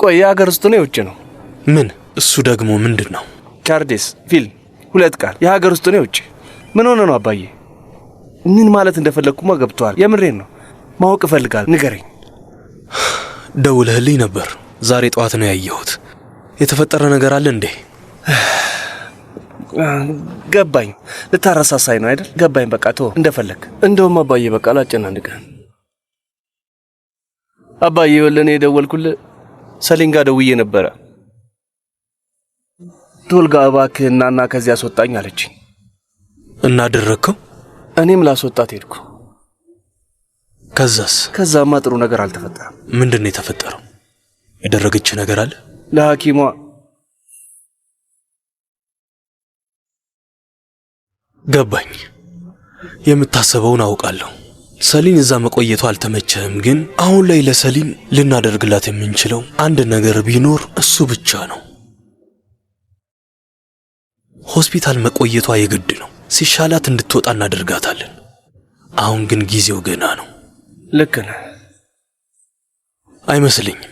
ቆይ የሀገር ውስጥ ነው የውጭ ነው? ምን? እሱ ደግሞ ምንድነው? ቻርዴስ ፊልም 2 ቃል የሀገር ውስጥ ነው የውጭ። ምን ሆነ ነው አባዬ? ምን ማለት እንደፈለግኩማ ገብቷል። የምሬን ነው ማወቅ እፈልጋለሁ። ንገረኝ። ደውለህልኝ ነበር። ዛሬ ጠዋት ነው ያየሁት። የተፈጠረ ነገር አለ እንዴ? ገባኝ። ልታረሳሳይ ነው አይደል? ገባኝ። በቃ ተው እንደፈለግ። እንደውም አባዬ በቃ ላጨናንቀህ። አባዬ ወለኔ የደወልኩልህ ሰሊን ጋር ደውዬ ነበረ። ቶልጋ እባክህ እናና ከዚያ አስወጣኝ አለችኝ። እና አደረግከው? እኔም ላስወጣት ሄድኩ። ከዛስ? ከዛማ ጥሩ ነገር አልተፈጠረም። ምንድነው የተፈጠረው? ያደረገች ነገር አለ? ለሐኪሟ ገባኝ። የምታስበውን አውቃለሁ። ሰሊን እዛ መቆየቷ አልተመቸህም፣ ግን አሁን ላይ ለሰሊን ልናደርግላት የምንችለው አንድ ነገር ቢኖር እሱ ብቻ ነው። ሆስፒታል መቆየቷ የግድ ነው። ሲሻላት እንድትወጣ እናደርጋታለን። አሁን ግን ጊዜው ገና ነው። ልክ ነህ። አይመስልኝም።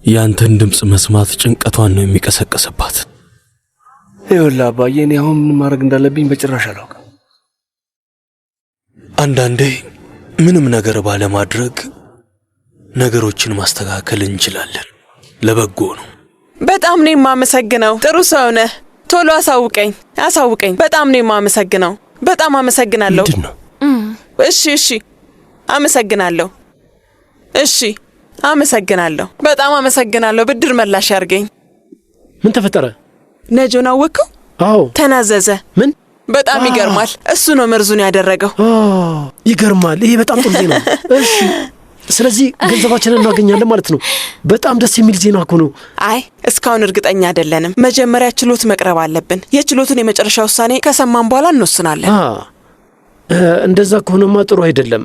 ያንተን ድምፅ መስማት ጭንቀቷን ነው የሚቀሰቀስባት። ይኸውልህ አባዬ፣ እኔ አሁን ምን ማድረግ እንዳለብኝ በጭራሽ አላውቅም። አንዳንዴ ምንም ነገር ባለማድረግ ነገሮችን ማስተካከል እንችላለን። ለበጎ ነው። በጣም ነው የማመሰግነው። ጥሩ ሰው ነህ። ቶሎ አሳውቀኝ። በጣም ነው የማመሰግነው። በጣም አመሰግናለሁ። ምንድነው? እሺ አመሰግናለሁ። እሺ አመሰግናለሁ። በጣም አመሰግናለሁ። ብድር መላሽ ያርገኝ። ምን ተፈጠረ? ነጆን አወቀው? አዎ ተናዘዘ። ምን? በጣም ይገርማል። እሱ ነው መርዙን ያደረገው። ይገርማል። ይሄ በጣም ጥሩ ዜና ነው። እሺ ስለዚህ ገንዘባችንን እናገኛለን ማለት ነው። በጣም ደስ የሚል ዜና እኮ ነው። አይ እስካሁን እርግጠኛ አይደለንም። መጀመሪያ ችሎት መቅረብ አለብን። የችሎቱን የመጨረሻ ውሳኔ ከሰማን በኋላ እንወስናለን። እንደዛ ከሆነማ ጥሩ አይደለም።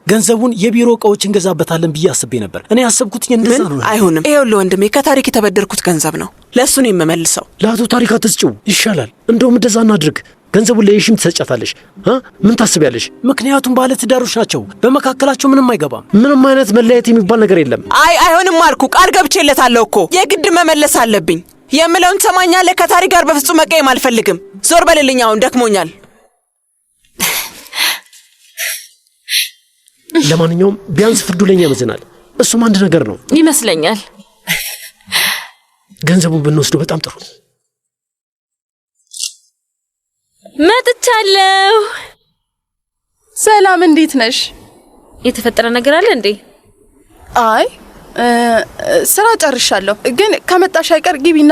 ገንዘቡን የቢሮ እቃዎች እንገዛበታለን ብዬ አስቤ ነበር። እኔ ያሰብኩት እንደዛ ነው። አይሆንም። ይኸውልህ ወንድሜ፣ ከታሪክ የተበደርኩት ገንዘብ ነው። ለእሱ ነው የምመልሰው። ለአቶ ታሪክ አትስጪው ይሻላል። እንደውም እንደዛ እናድርግ። ገንዘቡን ለየሽም ትሰጫታለሽ። ምን ታስቢያለሽ? ምክንያቱም ባለ ትዳሮች ናቸው። በመካከላቸው ምንም አይገባም። ምንም አይነት መለያየት የሚባል ነገር የለም። አይሆንም አልኩ። ቃል ገብቼለታለሁ እኮ። የግድ መመለስ አለብኝ። የምለውን ትሰማኛለህ? ከታሪክ ጋር በፍጹም መቀየም አልፈልግም። ዞር በልልኝ። አሁን ደክሞኛል። ለማንኛውም ቢያንስ ፍርዱ ለኛ ያመዝናል። እሱም አንድ ነገር ነው ይመስለኛል። ገንዘቡን ብንወስደው በጣም ጥሩ። መጥቻለሁ። ሰላም፣ እንዴት ነሽ? የተፈጠረ ነገር አለ እንዴ? አይ ስራ ጨርሻለሁ፣ ግን ከመጣሽ አይቀር ግቢና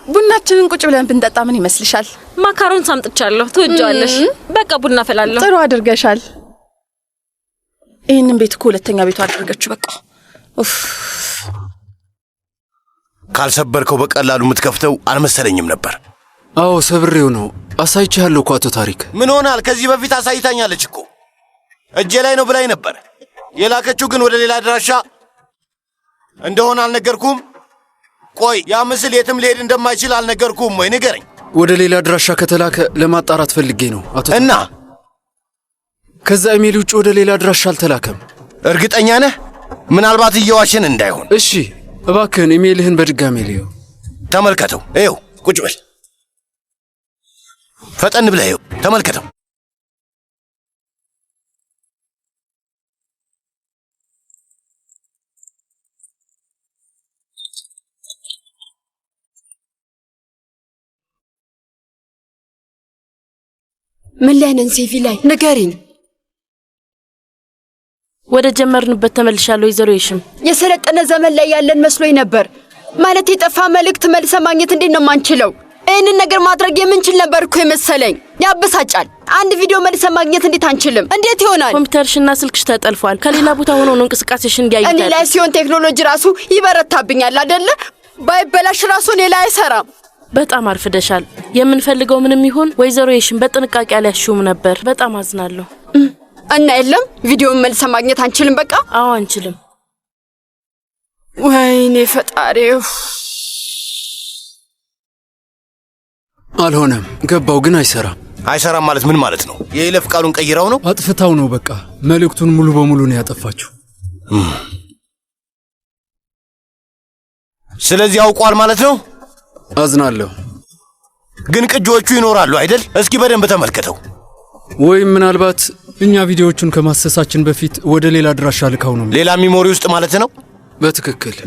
ቡናችንን ቁጭ ብለን ብንጠጣ ምን ይመስልሻል? ማካሮን ሳምጥቻለሁ፣ ትወጂዋለሽ። በቃ ቡና ፈላለሁ። ጥሩ አድርገሻል። ይህንን ቤት እኮ ሁለተኛ ቤቱ አደረገችው። በቃ ካልሰበርከው በቀላሉ የምትከፍተው አልመሰለኝም ነበር። አዎ ሰብሬው ነው። አሳይቻለሁ እኮ አቶ ታሪክ። ምን ሆናል? ከዚህ በፊት አሳይታኛለች እኮ። እጄ ላይ ነው ብላኝ ነበር። የላከችው ግን ወደ ሌላ አድራሻ እንደሆነ አልነገርኩም? ቆይ ያ ምስል የትም ሊሄድ እንደማይችል አልነገርኩም ወይ? ንገረኝ። ወደ ሌላ አድራሻ ከተላከ ለማጣራት ፈልጌ ነው አቶ ታሪክ። እና ከዛ ኢሜል ውጭ ወደ ሌላ አድራሻ አልተላከም። እርግጠኛ ነህ? ምናልባት እየዋሸን እንዳይሆን። እሺ እባክህን ኢሜልህን በድጋሜ ልየው። ተመልከተው። ይኸው ቁጭ በል። ፈጠን ብለህ ይኸው ተመልከተው። ምን ላይ ነን? ሴቪ ላይ ንገሪኝ። ወደ ጀመርንበት ተመልሻለሁ። ይዘሮይሽም የሰለጠነ ዘመን ላይ ያለን መስሎኝ ነበር። ማለት የጠፋ መልእክት መልሰ ማግኘት እንዴት ነው ማንችለው? ይህንን ነገር ማድረግ የምንችል ነበር እኮ የመሰለኝ። ያበሳጫል። አንድ ቪዲዮ መልሰ ማግኘት እንዴት አንችልም? እንዴት ይሆናል? ኮምፒውተርሽና ስልክሽ ተጠልፏል። ከሌላ ቦታ ሆኖ ነው እንቅስቃሴሽን ያያያል። እኔ ላይ ሲሆን ቴክኖሎጂ ራሱ ይበረታብኛል አይደለ? ባይበላሽ ራሱ እኔ ላይ አይሰራም። በጣም አርፍደሻል። የምንፈልገው ምንም ይሁን ወይዘሮ የሽም በጥንቃቄ አልያሽውም ነበር። በጣም አዝናለሁ። እና የለም ቪዲዮውን መልሰ ማግኘት አንችልም። በቃ አዎ አንችልም። ወይኔ ፈጣሪው። አልሆነም። ገባው ግን አይሰራም። አይሰራም ማለት ምን ማለት ነው? የይለፍ ቃሉን ቀይራው ነው? አጥፍታው ነው። በቃ መልእክቱን ሙሉ በሙሉ ነው ያጠፋችው። ስለዚህ አውቋል ማለት ነው? አዝናለሁ። ግን ቅጂዎቹ ይኖራሉ አይደል? እስኪ በደንብ ተመልከተው። ወይም ምናልባት እኛ ቪዲዮዎቹን ከማሰሳችን በፊት ወደ ሌላ አድራሻ ልካው ነው። ሌላ ሚሞሪ ውስጥ ማለት ነው? በትክክል።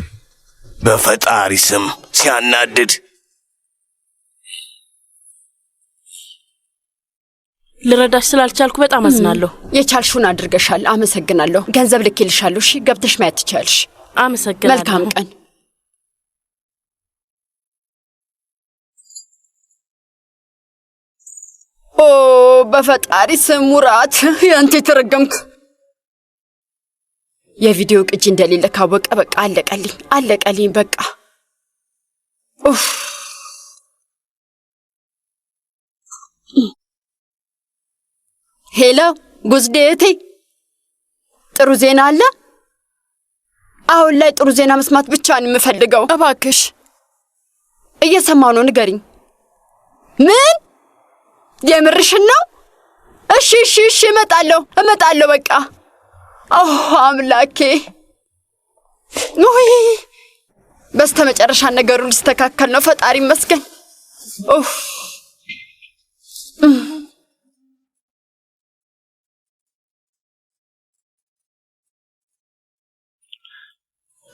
በፈጣሪ ስም ሲያናድድ። ልረዳሽ ስላልቻልኩ በጣም አዝናለሁ። የቻልሽውን አድርገሻል። አመሰግናለሁ። ገንዘብ ልኬልሻለሁ። እሺ፣ ገብተሽ ማየት ትችያለሽ። አመሰግናለሁ። መልካም ቀን። ኦ በፈጣሪ ስም ሙራት፣ ያንተ የተረገምክ። የቪዲዮ ቅጂ እንደሌለ ካወቀ በቃ አለቀልኝ በቃ። ኡፍ ሄሎ ጉዝዴቴ፣ ጥሩ ዜና አለ? አሁን ላይ ጥሩ ዜና መስማት ብቻ ነው የምፈልገው። እባክሽ። እየሰማሁ ነው፣ ንገሪኝ። ምን? የምርሽን ነው? እሺ እመጣለሁ በቃ። አምላኬ፣ ውይ በስተመጨረሻ ነገሩ ሊስተካከል ነው። ፈጣሪ ይመስገን።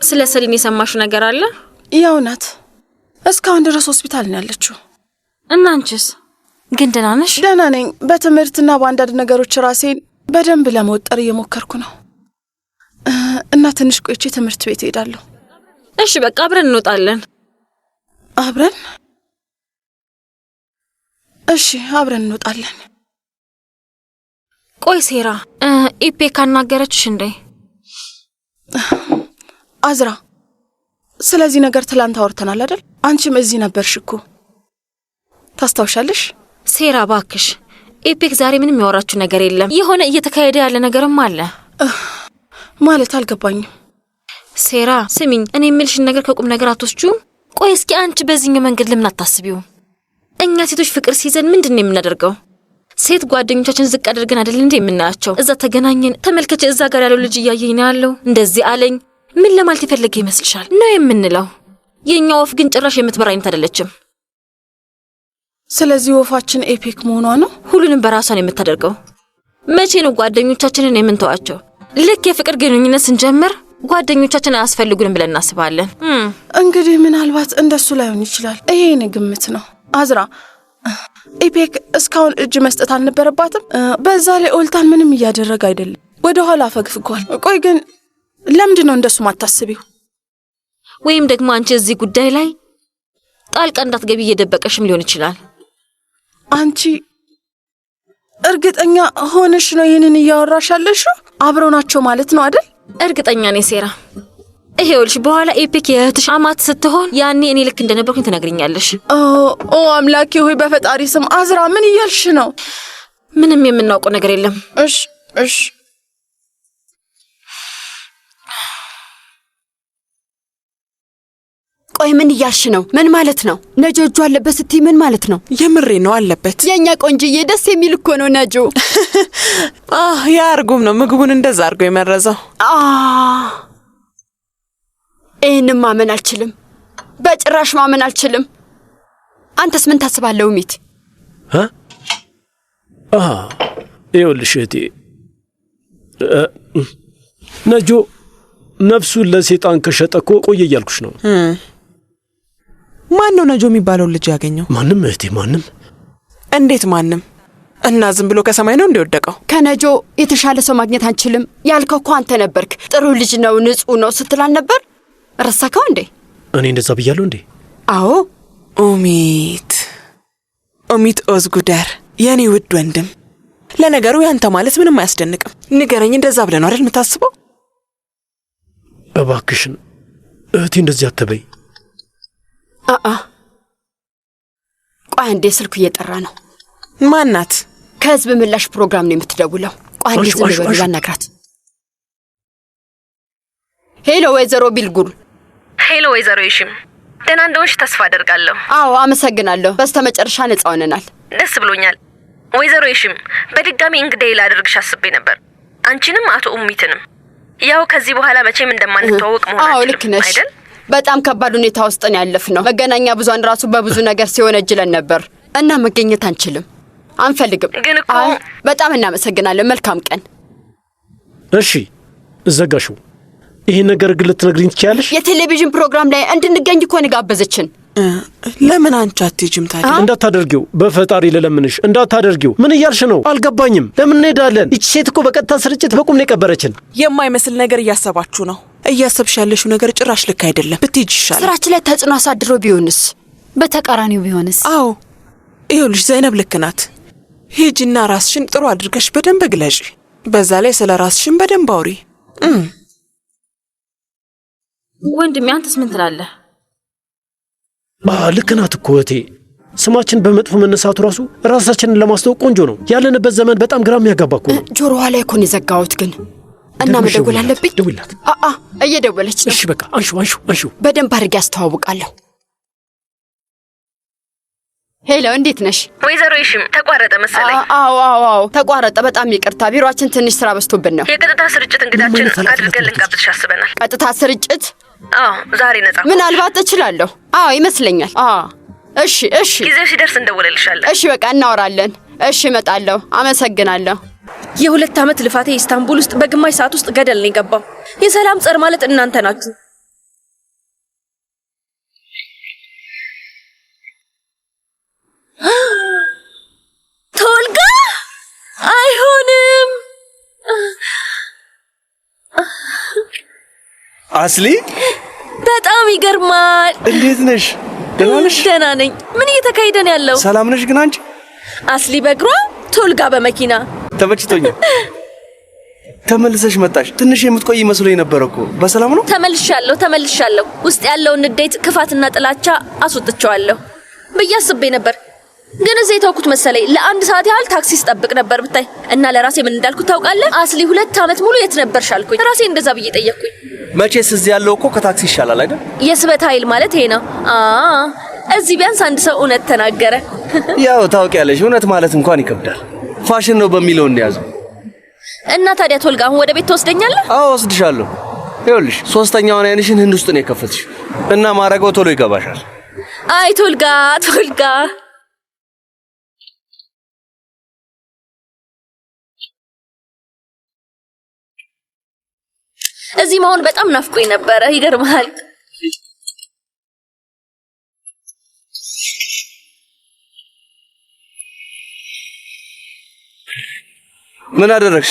ስለ ሰሊን የሰማሽው ነገር አለ? ያው ናት። እስካሁን ድረስ ሆስፒታል ነው ያለችው። እና አንቺስ ግን ደህና ነሽ? ደህና ነኝ። በትምህርትና በአንዳንድ ነገሮች ራሴን በደንብ ለመወጠር እየሞከርኩ ነው እና ትንሽ ቆይቼ ትምህርት ቤት እሄዳለሁ። እሺ በቃ አብረን እንወጣለን። አብረን? እሺ አብረን እንወጣለን። ቆይ ሴራ፣ ኢፔክ አናገረችሽ እንዴ? አዝራ፣ ስለዚህ ነገር ትላንት አውርተናል አይደል? አንቺም እዚህ ነበርሽ እኮ ታስታውሻለሽ? ሴራ ባክሽ፣ ኢፔክ ዛሬ ምንም ያወራችሁ ነገር የለም። የሆነ እየተካሄደ ያለ ነገርም አለ። ማለት አልገባኝም። ሴራ ስሚኝ፣ እኔ የምልሽን ነገር ከቁም ነገር አትወስጂውም? ቆይ እስኪ አንቺ በዚህኛው መንገድ ለምን አታስቢውም? እኛ ሴቶች ፍቅር ሲይዘን ምንድነው የምናደርገው? ሴት ጓደኞቻችን ዝቅ አድርገን አይደል እንዴ የምናያቸው? እዛ ተገናኘን፣ ተመልከች፣ እዛ ጋር ያለው ልጅ እያየኝ ነው ያለው፣ እንደዚህ አለኝ። ምን ለማለት የፈለገ ይመስልሻል ነው የምንለው? የኛ ወፍ ግን ጭራሽ የምትበር አይነት አይደለችም። ስለዚህ ወፋችን ኤፔክ መሆኗ ነው። ሁሉንም በራሷን የምታደርገው። መቼ ነው ጓደኞቻችንን የምንተዋቸው? ልክ የፍቅር ግንኙነት ስንጀምር ጓደኞቻችን አያስፈልጉንም ብለን እናስባለን። እንግዲህ ምናልባት እንደሱ ላይሆን ይችላል። ይሄ የኔ ግምት ነው። አዝራ፣ ኢፔክ እስካሁን እጅ መስጠት አልነበረባትም። በዛ ላይ ኦልታን ምንም እያደረገ አይደለም፣ ወደ ኋላ አፈግፍጓል። ቆይ ግን ለምንድን ነው እንደሱ ማታስቢው? ወይም ደግሞ አንቺ እዚህ ጉዳይ ላይ ጣልቃ እንዳትገቢ እየደበቀሽም ሊሆን ይችላል። አንቺ እርግጠኛ ሆነሽ ነው ይህንን እያወራሽ ያለሽው? አብረው ናቸው ማለት ነው አይደል? እርግጠኛ ነኝ ሴራ። ይሄውልሽ በኋላ ኤፒክ የእህትሽ አማት ስትሆን ያኔ እኔ ልክ እንደነበርኩኝ ትነግሪኛለሽ። ኦ አምላኬ ሆይ በፈጣሪ ስም አዝራ ምን እያልሽ ነው? ምንም የምናውቀው ነገር የለም። እሺ ቆይ ምን እያልሽ ነው? ምን ማለት ነው? ነጆ እጁ አለበት ስትይ ምን ማለት ነው? የምሬ ነው አለበት። የኛ ቆንጅዬ ደስ የሚል እኮ ነው ነጆ። ያ እርጉም ነው ምግቡን እንደዛ አድርጎ የመረዘው። ይህንም ማመን አልችልም፣ በጭራሽ ማመን አልችልም። አንተስ ምን ታስባለህ ሚት? ይኸውልሽ እህቴ፣ ነጆ ነፍሱን ለሴጣን ከሸጠ እኮ ቆየ እያልኩሽ ነው። ማን ነው ነጆ የሚባለው ልጅ ያገኘው? ማንም እህቴ፣ ማንም። እንዴት ማንም? እና ዝም ብሎ ከሰማይ ነው እንደወደቀው? ከነጆ የተሻለ ሰው ማግኘት አንችልም ያልከው እኮ አንተ ነበርክ። ጥሩ ልጅ ነው፣ ንጹህ ነው ስትላል ነበር። ረሳከው እንዴ? እኔ እንደዛ ብያለሁ እንዴ? አዎ። ኦሚት ኦዝጉደር፣ የኔ ውድ ወንድም። ለነገሩ ያንተ ማለት ምንም አያስደንቅም። ንገረኝ፣ እንደዛ ብለህ ነው አይደል የምታስበው? እባክሽን እህቴ እንደዚህ አትበይ። ቆይ አንዴ፣ ስልኩ እየጠራ ነው። ማናት? ከህዝብ ምላሽ ፕሮግራም ነው የምትደውለው። ቆይ አንዴ ዝም በሉ ላናግራት። ሄሎ ወይዘሮ ቢልጉል። ሄሎ ወይዘሮ ይሽም፣ ደህና እንደሆንሽ ተስፋ አደርጋለሁ። አዎ አመሰግናለሁ። በስተመጨረሻ ነጻ ሆነናል። ደስ ብሎኛል። ወይዘሮ ይሽም፣ በድጋሚ እንግዳዬ ላደርግሽ አስቤ ነበር፣ አንቺንም አቶ ኡሚትንም። ያው ከዚህ በኋላ መቼም እንደማንተዋወቅ አዎ ልክ ነሽ አይደል? በጣም ከባድ ሁኔታ ውስጥ ነው ያለፍነው። መገናኛ ብዙሃን ራሱ በብዙ ነገር ሲወነጅለን ነበር እና መገኘት አንችልም፣ አንፈልግም። ግን እኮ በጣም እናመሰግናለን። መልካም ቀን። እሺ ዘጋሽው። ይሄን ነገር ግን ልትነግሪኝ ትችያለሽ? የቴሌቪዥን ፕሮግራም ላይ እንድንገኝ እኮ ንጋበዘችን። ለምን አንቺ አትሄጂም ታዲያ? እንዳታደርጊው፣ በፈጣሪ ለለምንሽ እንዳታደርጊው። ምን እያልሽ ነው? አልገባኝም። ለምን እንሄዳለን? ይቺ ሴት እኮ በቀጥታ ስርጭት በቁም ነው የቀበረችን። የማይመስል ነገር እያሰባችሁ ነው። እያሰብሽ ያለሽው ነገር ጭራሽ ልክ አይደለም። ብትሄጂ ይሻላል። ስራችን ላይ ተጽዕኖ አሳድሮ ቢሆንስ? በተቃራኒው ቢሆንስ? አዎ ይኸውልሽ ዘይነብ ልክ ናት። ሂጂና ራስሽን ጥሩ አድርገሽ በደንብ ግለጪ። በዛ ላይ ስለ ራስሽን በደንብ አውሪ። ወንድሜ አንተስ ምን ትላለህ? ልክ ናት እኮ እህቴ። ስማችን በመጥፎ መነሳቱ ራሳችንን ለማስተዋወቅ ቆንጆ ነው። ያለንበት ዘመን በጣም ግራ የሚያጋባ እኮ ነው። ጆሮዋ ላይ እኮ ነው የዘጋሁት ግን እና መደወል አለብኝ። ደውላት። እየደወለች ነው። እሺ በቃ አንሹ። በደንብ አድርጌ አስተዋውቃለሁ። ሄሎ፣ እንዴት ነሽ? ወይዘሮ ይሽም ተቋረጠ መሰለኝ። አዎ ተቋረጠ። በጣም ይቅርታ፣ ቢሮአችን ትንሽ ስራ በዝቶብን ነው። የቀጥታ ስርጭት እንግዳችን አድርገን ልንጋብዝሽ አስበናል። ቀጥታ ስርጭት? አዎ ዛሬ ነጻ። ምናልባት እችላለሁ። ይመስለኛል። እሺ ጊዜው ሲደርስ እንደውልልሻለን። እሺ በቃ እናወራለን። እሺ እመጣለሁ። አመሰግናለሁ። የ2 ዓመት ልፋቴ ኢስታንቡል ውስጥ በግማሽ ሰዓት ውስጥ ገደል ነው የገባው። የሰላም ጸር ማለት እናንተ ናችሁ። ቶልጋ አይሆንም። አስሊ በጣም ይገርማል። እንዴት ነሽ? ደህና ነሽ? ደህና ነኝ። ምን እየተካሄደ ነው ያለው? ሰላም ነሽ ግን አንቺ? አስሊ በእግሯ ቶልጋ በመኪና ተመችቶኛል። ተመልሰሽ መጣሽ። ትንሽ የምትቆይ መስሎኝ ነበር እኮ። በሰላም ነው? ተመልሻለሁ። ውስጥ ያለውን ንዴት፣ ክፋትና ጥላቻ አስወጥቼዋለሁ ብዬ አስቤ ነበር። ግን እዚህ የተውኩት መሰለኝ። ለ1 ሰዓት ያህል ታክሲ ስጠብቅ ነበር ብታይ። እና ለራሴ ምን እንዳልኩት ታውቃለህ? አስሊ 2 ዓመት ሙሉ የት ነበርሽ አልኩኝ። ራሴ እንደዛ ብዬ ጠየቅኩኝ። መቼስ እዚህ ያለው እኮ ከታክሲ ይሻላል አይደል? የስበት ኃይል ማለት ይሄ ነው። እዚህ ቢያንስ አንድ ሰው እውነት ተናገረ። ያው ታውቂያለሽ፣ እውነት ማለት እንኳን ይከብዳል። ፋሽን ነው በሚለው እንያዘው። እና ታዲያ ቶልጋ አሁን ወደ ቤት ትወስደኛለህ? አዎ ወስድሻለሁ። ይኸውልሽ 3ኛውን አይንሽን ህንድ ውስጥ ነው የከፈትሽ እና ማረገው ቶሎ ይገባሻል። አይ ቶልጋ እዚህ መሆን በጣም ናፍቆኝ ነበረ። ይገርምሃል። ምን አደረግሽ?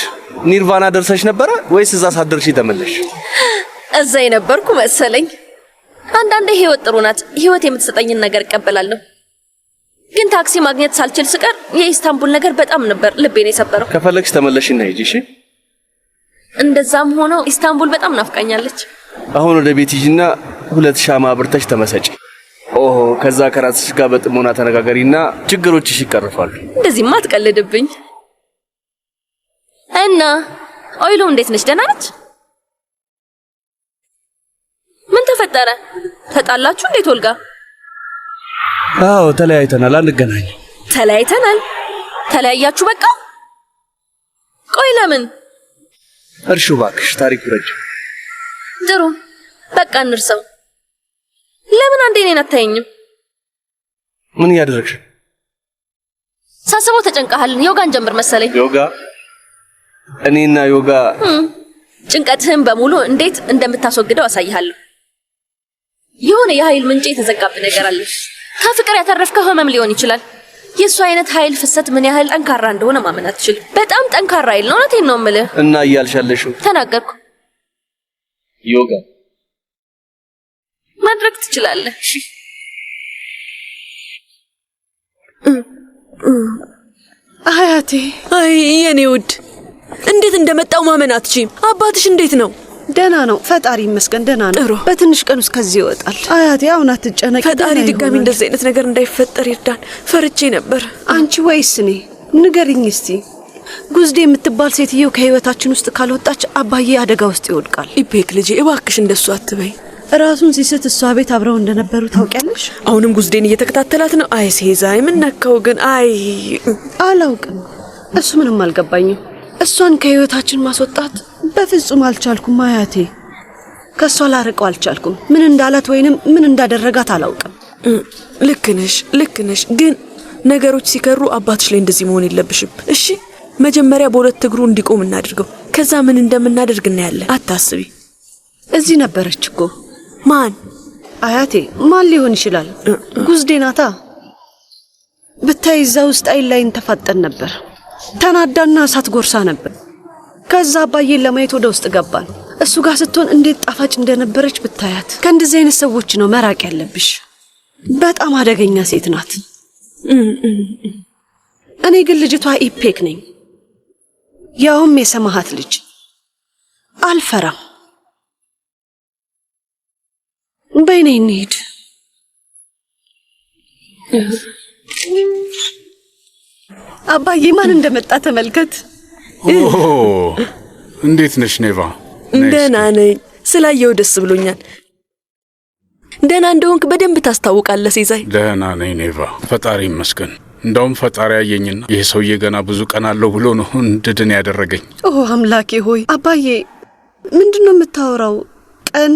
ኒርቫና ደርሰሽ ነበረ ወይስ እዛ ሳደርሽ ተመለሽ? እዛ የነበርኩ መሰለኝ። አንዳንዴ ህይወት ጥሩ ናት። ህይወት የምትሰጠኝን ነገር እቀበላለሁ። ግን ታክሲ ማግኘት ሳልችል ስቀር የኢስታንቡል ነገር በጣም ነበር ልቤን የሰበረው። ከፈለግሽ ተመለሽና ሂጂ። እሺ። እንደዛም ሆኖ ኢስታንቡል በጣም ናፍቃኛለች። አሁን ወደ ቤት ሂጂና 2 ሻማ አብርተሽ ተመሰጪ። ከዛ ከራስሽ ጋር በጥሞና ተነጋገሪና ችግሮችሽ ይቀርፋሉ። እንደዚህማ አትቀልድብኝ። እና ኦይሎ እንዴት ነች? ደህና ነች? ምን ተፈጠረ? ተጣላችሁ እንዴት? ቶልጋ? አዎ ተለያይተናል። አንገናኝ። ተለያይተናል? ተለያያችሁ በቃ? ቆይ ለምን? እርሹ እባክሽ፣ ታሪኩ ረጅም። ጥሩ በቃ እንርሳው። ለምን አንዴ እኔን አታየኝም? ምን እያደረግሽ? ሳስበው ተጨንቀሃል። ዮጋን ጀምር መሰለኝ። ዮጋ? እኔና ዮጋ? ጭንቀትህን በሙሉ እንዴት እንደምታስወግደው አሳይሃለሁ። የሆነ የኃይል ምንጭ የተዘጋብህ ነገር አለ። ከፍቅር ያተረፍከው ህመም ሊሆን ይችላል። የእሱ አይነት ኃይል ፍሰት ምን ያህል ጠንካራ እንደሆነ ማመን አትችልም። በጣም ጠንካራ ኃይል ነው። እውነቴን ነው የምልህ። እና እያልሻለሽው? ተናገርኩ። ዮጋ ማድረግ ትችላለህ። አያቴ። አይ የኔ ውድ፣ እንዴት እንደመጣው ማመን አትችይም። አባትሽ እንዴት ነው? ደህና ነው፣ ፈጣሪ ይመስገን ደህና ነው። ጥሩ። በትንሽ ቀን ውስጥ ከዚህ ይወጣል። አያቴ አሁን አትጨነቂ። ፈጣሪ ድጋሚ እንደዚህ አይነት ነገር እንዳይፈጠር ይርዳን። ፈርቼ ነበር። አንቺ ወይስ እኔ? ንገሪኝ እስቲ። ጉዝዴ የምትባል ሴትዮ ከህይወታችን ውስጥ ካልወጣች አባዬ አደጋ ውስጥ ይወድቃል። ኢፔክ ልጄ እባክሽ እንደሱ አትበይ። ራሱን ሲስት እሷ ቤት አብረው እንደነበሩ ታውቂያለሽ? አሁንም ጉዝዴን እየተከታተላት ነው። አይ ሴዛይ ምን ነካው ግን? አይ አላውቅም። እሱ ምንም አልገባኝም። እሷን ከህይወታችን ማስወጣት በፍጹም አልቻልኩም አያቴ። ከሷ ላርቀው አልቻልኩም። ምን እንዳላት ወይንም ምን እንዳደረጋት አላውቅም። ልክ ነሽ። ግን ነገሮች ሲከሩ አባትሽ ላይ እንደዚህ መሆን የለብሽም። እሺ መጀመሪያ በሁለት እግሩ እንዲቆም እናድርገው። ከዛ ምን እንደምናደርግ እናያለን። አታስቢ። እዚህ ነበረች እኮ። ማን? አያቴ። ማን ሊሆን ይችላል? ጉዝዴ ናታ። ብታይ እዛ ውስጥ አይን ላይን ተፋጠን ነበር። ተናዳና እሳት ጎርሳ ነበር። ከዛ አባዬን ለማየት ወደ ውስጥ ገባን። እሱ ጋር ስትሆን እንዴት ጣፋጭ እንደነበረች ብታያት። ከእንደዚህ አይነት ሰዎች ነው መራቅ ያለብሽ። በጣም አደገኛ ሴት ናት። እኔ ግን ልጅቷ ኢፔክ ነኝ፣ ያውም የሰማሃት ልጅ። አልፈራም። በይኔ እንሂድ። አባዬ ማን እንደመጣ ተመልከት። እንዴት ነሽ ኔቫ? ደህና ነኝ። ስላየው ደስ ብሎኛል። ደህና እንደሆንክ በደንብ ታስታውቃለህ ሲዛይ። ደህና ነኝ ኔቫ፣ ፈጣሪ ይመስገን። እንደውም ፈጣሪ ያየኝና ይህ ሰውዬ ገና ብዙ ቀን አለው ብሎ ነው እንድድን ያደረገኝ። አምላኬ ሆይ። አባዬ ምንድነው የምታወራው? ቀን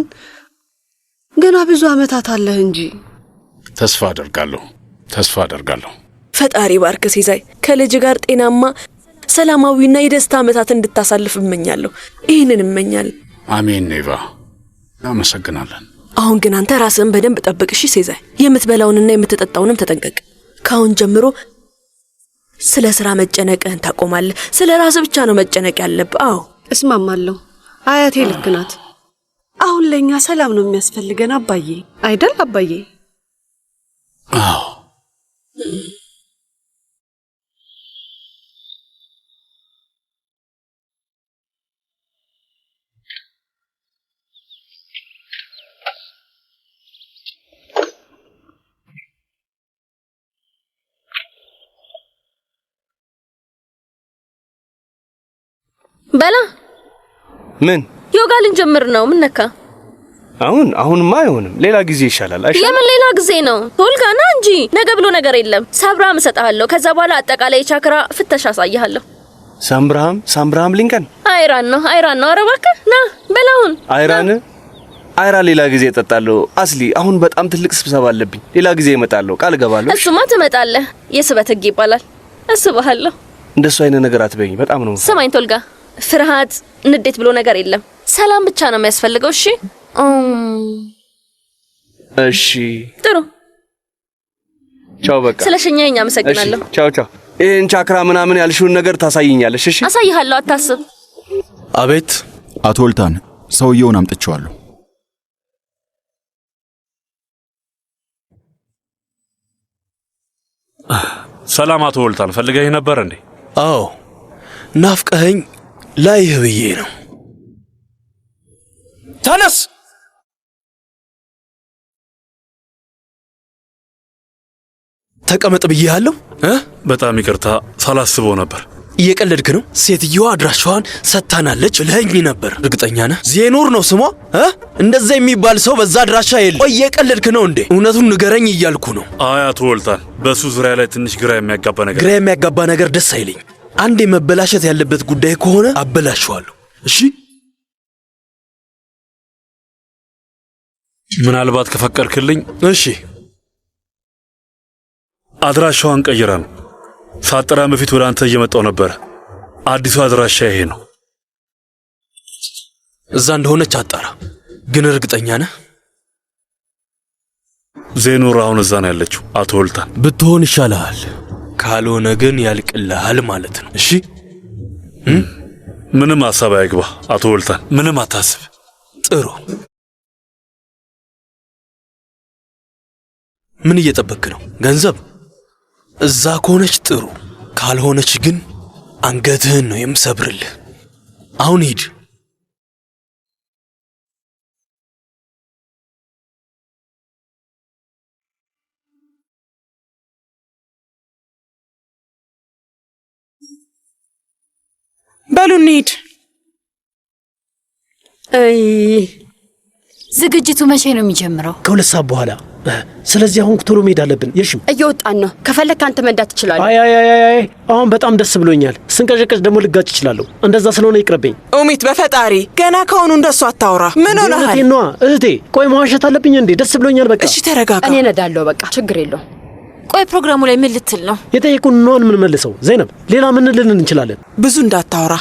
ገና ብዙ ዓመታት አለህ እንጂ። ተስፋ አደርጋለሁ። ፈጣሪ ባርክ ሲዛይ። ከልጅ ጋር ጤናማ ሰላማዊና የደስታ ዓመታት እንድታሳልፍ እመኛለሁ። ይህንን እመኛለሁ። አሜን ኔቫ፣ አመሰግናለን። አሁን ግን አንተ ራስህን በደንብ ጠብቅ እሺ ሲዛይ። የምትበላውንና የምትጠጣውንም ተጠንቀቅ። ካሁን ጀምሮ ስለ ስራ መጨነቅህን ታቆማለህ። ስለ ራስህ ብቻ ነው መጨነቅ ያለብህ። አዎ እስማማለሁ። አያቴ ልክ ናት። አሁን ለኛ ሰላም ነው የሚያስፈልገን አባዬ፣ አይደል አባዬ? አዎ። በላ ምን ዮጋ ልንጀምር ነው? ምን ነካ? አሁንማ አይሆንም። ሌላ ጊዜ ይሻላል። አይሻልም? የምን ሌላ ጊዜ ነው? ቶልጋና እንጂ ነገ ብሎ ነገር የለም። ሳምብራም እሰጥሃለሁ። ከዛ በኋላ አጠቃላይ ቻክራ ፍተሻ አሳይሃለሁ። ሳምብራም ሊንከን አይራን ነው። ኧረ እባክህ ና በላውን። አይራ ሌላ ጊዜ እጠጣለሁ። አስሊ አሁን በጣም ትልቅ ስብሰባ አለብኝ። ሌላ ጊዜ እመጣለሁ፣ ቃል እገባለሁ። እሱማ ትመጣለህ። የስበት ህግ ይባላል። እስብሃለሁ። እንደሱ አይነት ነገር አትበይኝ። በጣም ነው። ስማኝ ቶልጋ፣ ፍርሃት፣ ንዴት ብሎ ነገር የለም። ሰላም ብቻ ነው የሚያስፈልገው። እሺ ጥሩ። ቻው። በቃ ስለሸኛኝ አመሰግናለሁ። ቻው። ይሄን ቻክራ ምናምን ያልሽውን ነገር ታሳይኛለሽ? እሺ አሳይሃለሁ፣ አታስብ። አቤት አቶ ወልታን፣ ሰውየውን አምጥቼዋለሁ። ሰላም አቶ ወልታን፣ ፈልገኝ ነበር እንዴ? አዎ ናፍቀኸኝ ላይህ ብዬ ነው። ተነስ! ተቀመጥ ብዬሃለሁ። በጣም ይቅርታ ሳላስበው ነበር። እየቀለድክ ነው? ሴትየዋ አድራሻዋን ሰጥታናለች ብለኸኝ ነበር። እርግጠኛ ነህ? ዜኖር ነው ስሟ? እንደዛ የሚባል ሰው በዛ አድራሻ የለም። ቆይ እየቀለድክ ነው እንዴ? እውነቱን ንገረኝ እያልኩ ነው። አይ አቶ ወልታን፣ በሱ ዙሪያ ላይ ትንሽ ግራ የሚያጋባ ነገር ደስ አይለኝ። አንዴ መበላሸት ያለበት ጉዳይ ከሆነ አበላሽዋለሁ። እሺ ምናልባት ከፈቀድክልኝ። እሺ አድራሻዋን ቀይራ ነው። ሳጠራ በፊት ወደ አንተ እየመጣው ነበር። አዲሱ አድራሻ ይሄ ነው። እዛ እንደሆነች አጣራ። ግን እርግጠኛ ነህ? ዜኖር አሁን እዛ ነው ያለችው። አቶ ወልታን ብትሆን ይሻልሃል። ካልሆነ ግን ያልቅልሃል ማለት ነው። እሺ ምንም ሐሳብ አይግባ አቶ ወልታን፣ ምንም አታስብ። ጥሩ። ምን እየጠበክ ነው? ገንዘብ? እዛ ከሆነች ጥሩ፣ ካልሆነች ግን አንገትህን ነው የምሰብርልህ። አሁን ሂድ። በሉ እንሂድ። ዝግጅቱ መቼ ነው የሚጀምረው? ከ2 ሰዓት በኋላ። ስለዚህ አሁን ቶሎ መሄድ አለብን። የሽም እየወጣን ነው። ከፈለክ አንተ መንዳት ትችላለህ። አይ አሁን በጣም ደስ ብሎኛል። ስንቀጨቀጭ ደግሞ ልጋጭ እችላለሁ። እንደዛ ስለሆነ ይቅርብኝ። ኡሚት በፈጣሪ ገና ከሆኑ እንደሱ አታውራ። ምን ሆነሃል? እህቴ ነዋ እህቴ። ቆይ መዋሸት አለብኝ እንዴ? ደስ ብሎኛል በቃ። እሺ ተረጋጋ። እኔ ነዳለሁ በቃ ችግር የለውም። ቆይ ፕሮግራሙ ላይ ምን ልትል ነው? የጠየቁን ነውን ምን መልሰው? ዘይነብ ሌላ ምን ልልን እንችላለን? ብዙ እንዳታውራ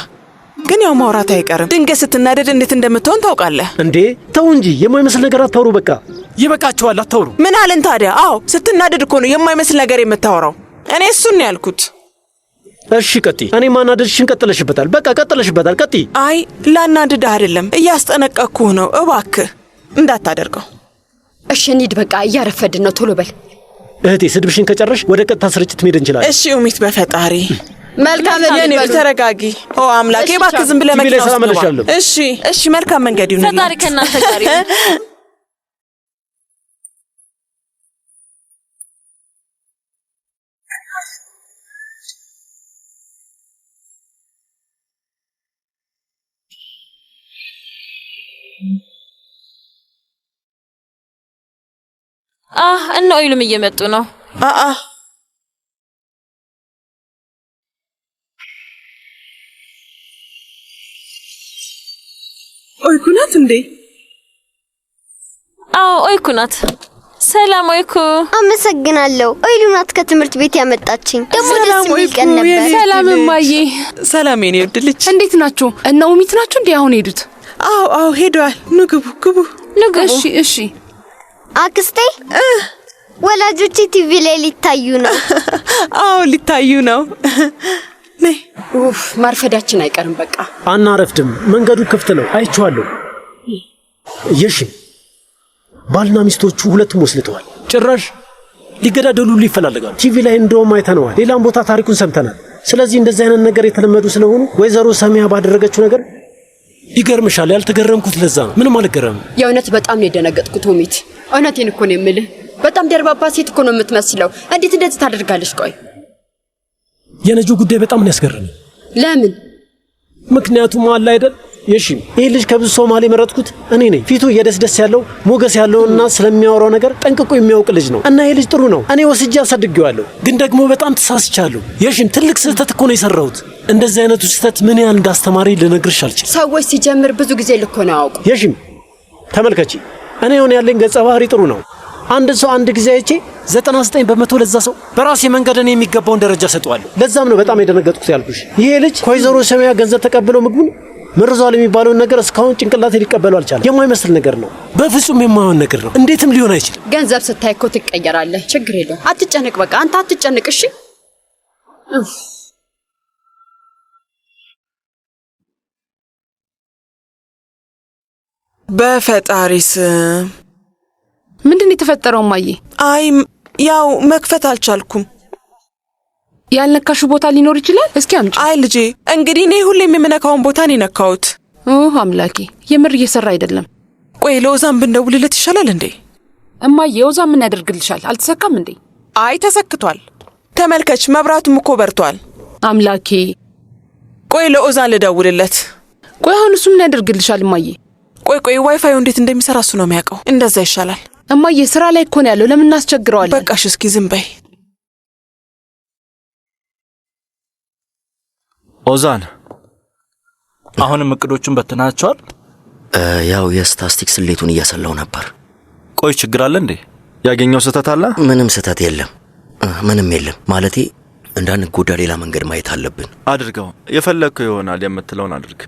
ግን ያው ማውራት አይቀርም። ድንገት ስትናደድ እንዴት እንደምትሆን ታውቃለህ እንዴ? ተው እንጂ የማይመስል ነገር አታውሩ። በቃ ይበቃችኋል፣ አታውሩ። ምን አለን ታዲያ? አዎ ስትናደድ እኮ ነው የማይመስል ነገር የምታወራው። እኔ እሱን ነው ያልኩት። እሺ ቀጥይ። እኔ ማናደድሽን ቀጥለሽበታል። በቃ ቀጥለሽበታል። ቀጥይ። አይ ላናድድ አይደለም እያስጠነቀቅኩህ ነው። እባክህ እንዳታደርገው። እሺ እንሂድ በቃ እያረፈድን ነው። ቶሎ በል እህቴ። ስድብሽን ከጨረሽ ወደ ቀጥታ ስርጭት መሄድ እንችላለን። እሺ ኡሚት በፈጣሪ መልካም የኔ ተረጋጊ። ኦ አምላኬ እባክህ ዝም ብለህ መኪና ውስጥ ግባ። እሺ መልካም መንገድ ይሁን። ፈጣሪ ከእናንተ ጋር ይሁን። እነ ኦይሉም እየመጡ ነው። ኦይኩ ናት እንዴ? አዎ ኦይኩ ናት። ሰላም ኦይኩ። አመሰግናለሁ። ኦይሉ ናት ከትምህርት ቤት ያመጣችኝ። ደግሞ ደስ የሚል ቀን ነበር። ሰላም እማዬ። ሰላም የኔ ውድ ልጅ። እንዴት ናችሁ? እነ ኡሚት ናችሁ እንዴ አሁን ሄዱት? አዎ ሄደዋል። ኑ ግቡ። እሺ አክስቴ ወላጆቼ ቲቪ ላይ ሊታዩ ነው። አዎ ሊታዩ ነው። ነይ። ማርፈዳችን አይቀርም። በቃ አናረፍድም። መንገዱ ክፍት ነው። አይቼዋለሁ። የሺ ባልና ሚስቶቹ ሁለቱም ወስልተዋል። ጭራሽ ሊገዳደሉ ይፈልጋሉ። ቲቪ ላይ እንደውም አይተነዋል። ሌላም ቦታ ታሪኩን ሰምተናል። ስለዚህ እንደዚህ አይነት ነገር የተለመዱ ስለሆኑ ወይዘሮ ሰሚያ ባደረገችው ነገር ይገርምሻል። ያልተገረምኩት ለዛ ነው። ምንም አልገረምም። የእውነት በጣም ነው የደነገጥኩት ኡሚት። እውነቴን እኮ ነው የምልህ። በጣም ደርባባ ሴት እኮ ነው የምትመስለው። እንዴት እንደዚህ ታደርጋለሽ? ቆይ የነጁ ጉዳይ በጣም ነው ያስገረመኝ። ለምን? ምክንያቱም አለ አይደል የሺም ይሄ ልጅ ከብዙ ሶማሌ መረጥኩት እኔ ነኝ። ፊቱ የደስደስ ያለው ሞገስ ያለውና ስለሚያወራው ነገር ጠንቅቆ የሚያውቅ ልጅ ነው እና ይሄ ልጅ ጥሩ ነው። እኔ ወስጄ አሳድጌዋለሁ። ግን ደግሞ በጣም ተሳስቻለሁ። የሺም ትልቅ ስህተት እኮ ነው የሰራሁት። እንደዚህ አይነቱ ስህተት ምን ያህል እንዳስተማሪ ልነግርሽ አልችልም። ሰዎች ሲጀምር ብዙ ጊዜ ልኮ ነው ያውቁ። የሺም ተመልከቺ፣ እኔ አሁን ያለኝ ገጸ ባህሪ ጥሩ ነው። አንድ ሰው አንድ ጊዜ አይቼ 99% ለዛ ሰው በራሴ መንገድ እኔ የሚገባውን ደረጃ ሰጠዋለሁ። ለዛም ነው በጣም የደነገጥኩት ያልኩሽ። ይሄ ልጅ ከወይዘሮ ሰማያ ገንዘብ ተቀብለው ምግቡን መርዟል የሚባለውን ነገር እስካሁን ጭንቅላቴ ሊቀበለው አልቻለም። የማይመስል ነገር ነው። በፍጹም የማይሆን ነገር ነው። እንዴትም ሊሆን አይችልም። ገንዘብ ስታይ እኮ ትቀየራለህ። ችግር የለውም። አትጨነቅ። በቃ አንተ አትጨነቅ። እሺ በፈጣሪ ስም ምንድን የተፈጠረው ማዬ? አይ ያው መክፈት አልቻልኩም። ያልነካሹ ቦታ ሊኖር ይችላል። እስኪ አምጪ። አይ ልጄ እንግዲህ እኔ ሁሌም የምነካውን ቦታ ነው የነካሁት። አምላኬ የምር እየሰራ አይደለም። ቆይ ለኦዛም ብንደውልለት ይሻላል እንዴ? እማዬ ኦዛም ምን ያደርግልሻል? አልተሰካም እንዴ? አይ ተሰክቷል። ተመልከች መብራቱም እኮ በርቷል። አምላኬ ቆይ ለኦዛን ልደውልለት። ቆይ አሁን እሱ ምን ያደርግልሻል እማዬ? ቆይ ዋይፋዩ እንዴት እንደሚሰራ እሱ ነው የሚያውቀው። እንደዛ ይሻላል። እማዬ ስራ ላይ እኮ ነው ያለው። ለምን እናስቸግረዋለን? በቃሽ እስኪ ዝም በይ። ኦዛን አሁንም እቅዶቹን በትናቸዋል? ያው የስታስቲክ ስሌቱን እያሰላው ነበር። ቆይ ችግር አለ እንዴ? ያገኘው ስህተት አለ? ምንም ስህተት የለም። ምንም የለም ማለቴ እንዳንጎዳ ሌላ መንገድ ማየት አለብን። አድርገው። የፈለግከው ይሆናል የምትለውን አድርግ።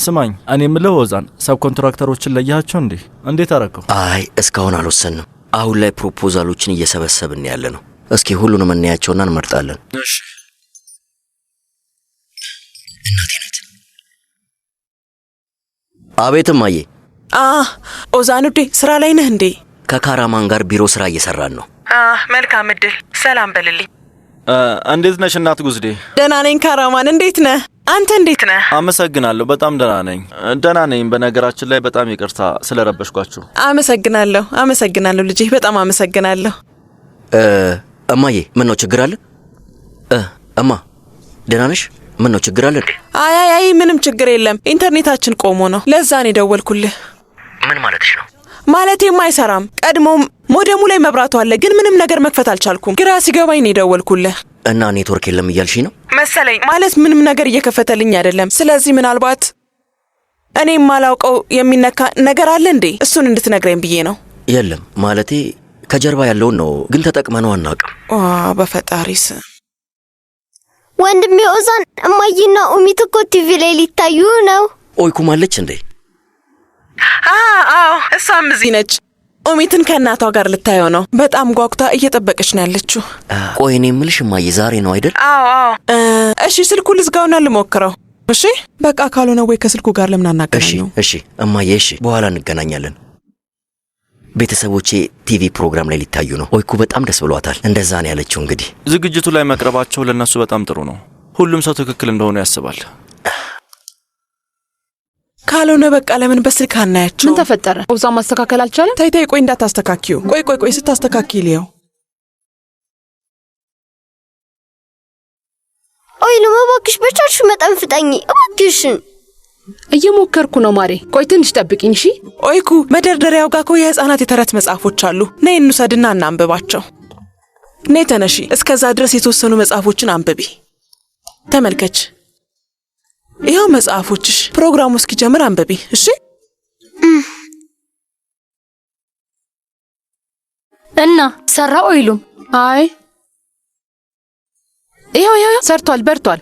ስማኝ እኔ የምለው ኦዛን ሰብ ኮንትራክተሮችን ለያቸው እንዴ? እንዴት አረከው? አይ እስካሁን አልወሰንም። አሁን ላይ ፕሮፖዛሎችን እየሰበሰብን ያለ ነው። እስኪ ሁሉንም እናያቸውና እንመርጣለን። እሺ እናቴ ናት። አቤት እማዬ። ኦዛን ውዴ ስራ ላይ ነህ እንዴ? ከካራማን ጋር ቢሮ ስራ እየሰራን ነው። መልካም እድል። ሰላም በልልኝ። እንዴት ነሽ እናት ጉዝዴ? ደህና ነኝ ካራማን። እንዴት ነህ አንተ? እንዴት ነህ? አመሰግናለሁ። በጣም ደህና ነኝ። በነገራችን ላይ በጣም ይቅርታ ስለረበሽኳችሁ። አመሰግናለሁ ልጄ፣ በጣም አመሰግናለሁ። እማዬ ምን ነው ችግር አለ? እማ ደህና ነሽ? ምን ነው ችግር አለ? አይ ምንም ችግር የለም። ኢንተርኔታችን ቆሞ ነው። ለዛ ነው የደወልኩልህ። ምን ማለትሽ ነው? ማለቴም አይሰራም። ቀድሞም ሞደሙ ላይ መብራቱ አለ፣ ግን ምንም ነገር መክፈት አልቻልኩም። ግራ ሲገባኝ ነው የደወልኩልህ። እና ኔትወርክ የለም እያልሽ ነው መሰለኝ። ማለት ምንም ነገር እየከፈተልኝ አይደለም። ስለዚህ ምናልባት እኔ የማላውቀው የሚነካ ነገር አለ እንዴ? እሱን እንድትነግረኝ ብዬ ነው። የለም ማለቴ ከጀርባ ያለውን ነው፣ ግን ተጠቅመነው አናውቅም። በፈጣሪስ ወንድሜ ኦዛን፣ እማዬና ኡሚት እኮ ቲቪ ላይ ሊታዩ ነው። ኦይኩም አለች እንዴ? አዎ፣ እሷም እዚህ ነች። ኡሚትን ከእናቷ ጋር ልታየው ነው። በጣም ጓጉታ እየጠበቀች ነው ያለችው። ቆይ እኔ የምልሽ እማዬ ዛሬ ነው አይደል? አዎ። እሺ፣ ስልኩ ልዝጋውና ልሞክረው። እሺ፣ በቃ ካልሆነ ወይ ከስልኩ ጋር ለምን አናገናኘው? እሺ እማዬ፣ እሺ፣ በኋላ እንገናኛለን። ቤተሰቦቼ ቲቪ ፕሮግራም ላይ ሊታዩ ነው። ኦይኩ በጣም ደስ ብሏታል። እንደዛ ነው ያለችው። እንግዲህ ዝግጅቱ ላይ መቅረባቸው ለነሱ በጣም ጥሩ ነው። ሁሉም ሰው ትክክል እንደሆነ ያስባል። ካልሆነ በቃ ለምን በስልክ አናያቸው? ምን ተፈጠረ? ኦዛ ማስተካከል አልቻለም? ታይታይ፣ ቆይ እንዳታስተካክዩ። ቆይ ስታስተካክይ ሊያው ኦይሉም እባክሽ በቻልሽ መጠን ፍጠኝ እባክሽን። እየሞከርኩ ነው ማሬ። ቆይ ትንሽ ጠብቂኝ እሺ። ኦይኩ መደርደሪያው ጋር እኮ የህፃናት የተረት መጽሐፎች አሉ። ነይ እንውሰድና እናንብባቸው። ነይ ተነሺ። እስከዛ ድረስ የተወሰኑ መጽሐፎችን አንብቢ። ተመልከች፣ ይኸው መጽሐፎችሽ። ፕሮግራሙ እስኪጀምር አንብቢ እሺ። እና ሰራ ኦይሉም? አይ ይኸው ሰርቷል፣ በርቷል።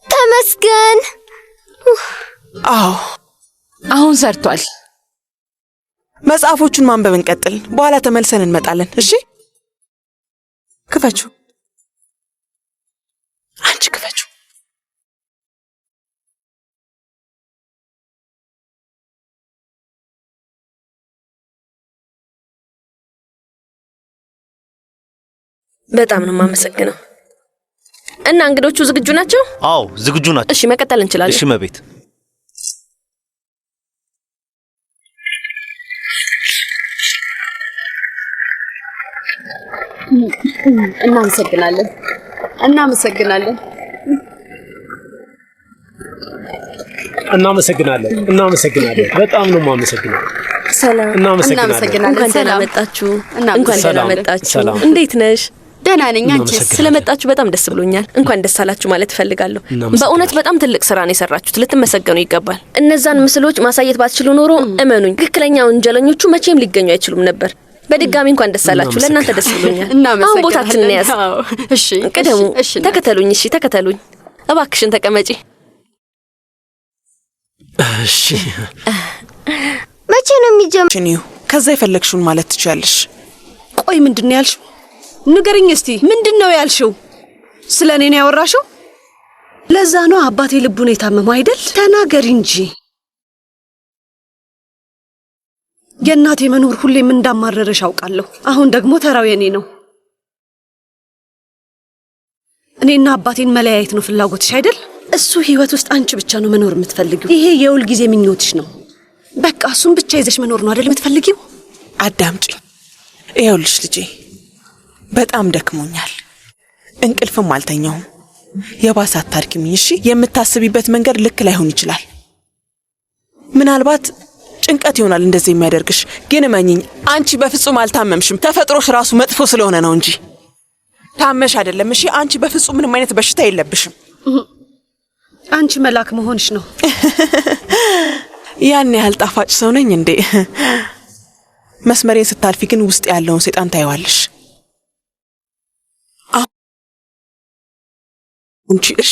ተመስገን። አዎ አሁን ሰርቷል። መጽሐፎቹን ማንበብ እንቀጥል። በኋላ ተመልሰን እንመጣለን እሺ። ክፈቹ። አንቺ ክፈቹ። በጣም ነው የማመሰግነው። እና እንግዶቹ ዝግጁ ናቸው? አዎ ዝግጁ ናቸው። እሺ መቀጠል እንችላለን። እሺ መቤት። እናመሰግናለን። እናመሰግናለን። በጣም ነው የማመሰግነው። ሰላም። እናመሰግናለን። እንኳን ደህና መጣችሁ። እንኳን ደህና መጣችሁ። እንዴት ነሽ? ደህና ነኝ። አንቺስ? ስለመጣችሁ በጣም ደስ ብሎኛል። እንኳን ደስ አላችሁ ማለት እፈልጋለሁ። በእውነት በጣም ትልቅ ስራ ነው የሰራችሁት። ልትመሰገኑ ይገባል። እነዛን ምስሎች ማሳየት ባትችሉ ኖሮ እመኑኝ ትክክለኛ ወንጀለኞቹ መቼም ሊገኙ አይችሉም ነበር። በድጋሚ እንኳን ደስ አላችሁ። ለእናንተ ደስ ብሎኛል። አሁን ቦታችንን እንያዝ። እሺ ቅደሙ። ተከተሉኝ። እሺ ተከተሉኝ። እባክሽን ተቀመጪ። እሺ መቼ ነው የሚጀምረው? ከዛ የፈለግሽውን ማለት ትችያለሽ። ቆይ ምንድን ነው ያልሽው? ንገሪኝ እስቲ። ምንድን ነው ያልሽው? ስለ እኔ ነው ያወራሽው? ለዛ ነው አባቴ ልቡን የታመመው አይደል? ተናገሪ እንጂ። የእናቴ መኖር ሁሌም እንዳማረረሽ አውቃለሁ። አሁን ደግሞ ተራው የኔ ነው። እኔና አባቴን መለያየት ነው ፍላጎትሽ አይደል? እሱ ህይወት ውስጥ አንቺ ብቻ ነው መኖር የምትፈልጊው። ይሄ የሁል ጊዜ ምኞትሽ ነው። በቃ እሱን ብቻ ይዘሽ መኖር ነው አይደል የምትፈልጊው? አዳምጪ። ይኸውልሽ ልጄ፣ በጣም ደክሞኛል። እንቅልፍም አልተኛውም። የባሰ አታድክሚኝ እሺ? የምታስቢበት መንገድ ልክ ላይሆን ይችላል። ምናልባት ጭንቀት ይሆናል እንደዚህ የሚያደርግሽ። ግን እመኚኝ፣ አንቺ በፍጹም አልታመምሽም። ተፈጥሮሽ ራሱ መጥፎ ስለሆነ ነው እንጂ ታመሽ አይደለም። እሺ? አንቺ በፍጹም ምንም አይነት በሽታ የለብሽም። አንቺ መልአክ መሆንሽ ነው። ያን ያህል ጣፋጭ ሰው ነኝ እንዴ? መስመሬን ስታልፊ ግን ውስጥ ያለውን ሰይጣን ታይዋለሽ። አንቺ እሺ፣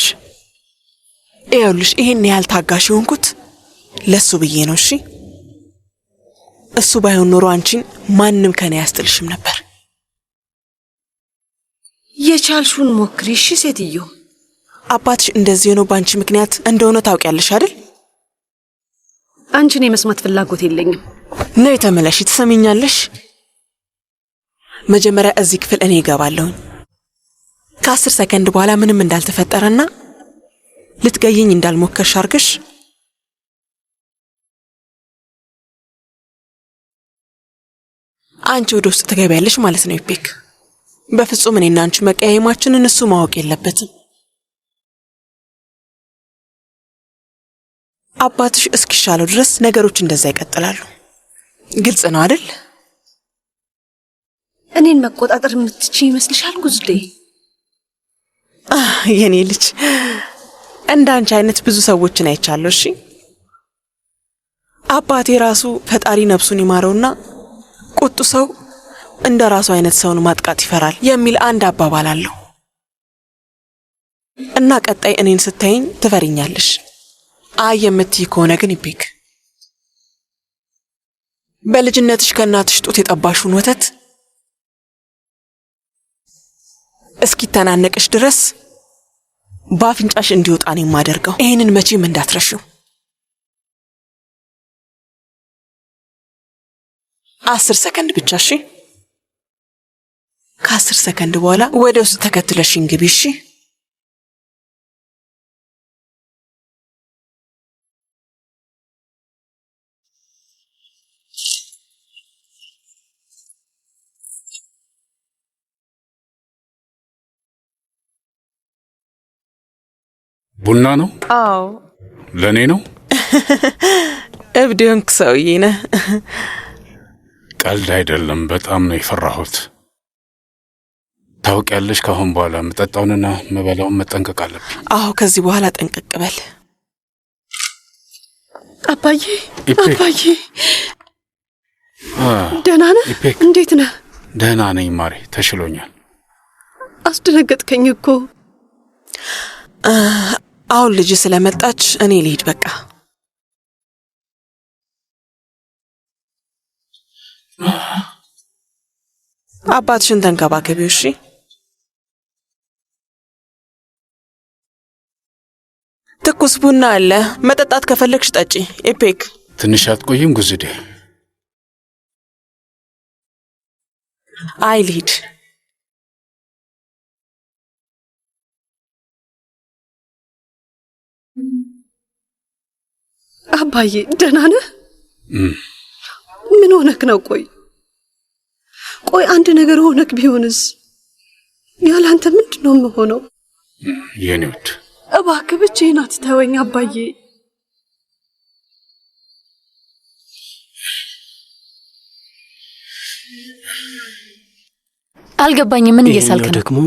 ይኸውልሽ ይሄን ያህል ታጋሽ የሆንኩት ለሱ ብዬ ነው። እሺ? እሱ ባይሆን ኖሮ አንቺን ማንም ከኔ ያስጥልሽም ነበር። የቻልሽውን ሞክሪ እሺ ሴትዮ። አባትሽ እንደዚህ ነው ባንቺ ምክንያት እንደሆነ ታውቂያለሽ አይደል? አንቺን የመስማት ፍላጎት የለኝም። ነይ ተመለሺ። ትሰሚኛለሽ? መጀመሪያ እዚህ ክፍል እኔ እገባለሁኝ። ከ10 ሰከንድ በኋላ ምንም እንዳልተፈጠረና ልትገይኝ እንዳልሞከርሽ አርገሽ አንቺ ወደ ውስጥ ትገቢያለሽ ማለት ነው። ኢፔክ፣ በፍጹም እኔና አንቺ መቀያየማችንን እሱ ማወቅ የለበትም። አባትሽ እስኪሻለው ድረስ ነገሮች እንደዛ ይቀጥላሉ። ግልጽ ነው አይደል? እኔን መቆጣጠር የምትችይ ይመስልሻል ጉዝዴ? የኔ ልጅ እንዳንቺ አይነት ብዙ ሰዎችን አይቻለሁ። እሺ አባቴ ራሱ ፈጣሪ ነፍሱን ይማረውና ቁጡ ሰው እንደ ራሱ አይነት ሰውን ማጥቃት ይፈራል የሚል አንድ አባባል አለው እና ቀጣይ እኔን ስታይኝ ትፈሪኛለሽ። አይ የምትይ ከሆነ ግን ይቤክ በልጅነትሽ ከእናትሽ ጡት የጠባሽውን ወተት እስኪተናነቅሽ ድረስ በአፍንጫሽ እንዲወጣ ነው የማደርገው። ይሄንን መቼም እንዳትረሺው። 10 ሰከንድ ብቻ እሺ? ከ10 ሰከንድ በኋላ ወደ ውስጥ ተከትለሽኝ ግቢ እሺ? ቡና ነው? አዎ። ለኔ ነው? እብድ ሆንክ ሰውዬ ነህ። ቀልድ አይደለም፣ በጣም ነው የፈራሁት። ታውቂያለሽ፣ ካሁን በኋላ መጠጣውንና መበላውን መጠንቀቅ አለብኝ። አዎ፣ ከዚህ በኋላ ጠንቀቅ በል። አባዬ አባዬ፣ ደህና ነህ? እንዴት ነህ? ደህና ነኝ ማሬ፣ ተሽሎኛል። አስደነገጥከኝ እኮ። አሁን ልጅ ስለመጣች እኔ ልሂድ በቃ። አባትሽን ተንከባከቢው እሺ? ትኩስ ቡና አለ፣ መጠጣት ከፈለግሽ ጠጪ። ኢፔክ ትንሽ አትቆይም ጉዝዴ? አይ ልሂድ። አባዬ ደህና ነህ? ምን ሆነክ ነው? ቆይ አንድ ነገር ሆነክ ቢሆንስ? ያለ አንተ ምንድነው የምሆነው? የኔ ውድ እባክህ ብቻዬን አትተወኝ አባዬ። አልገባኝም። ምን እየሳልክ ነው? ደግሞ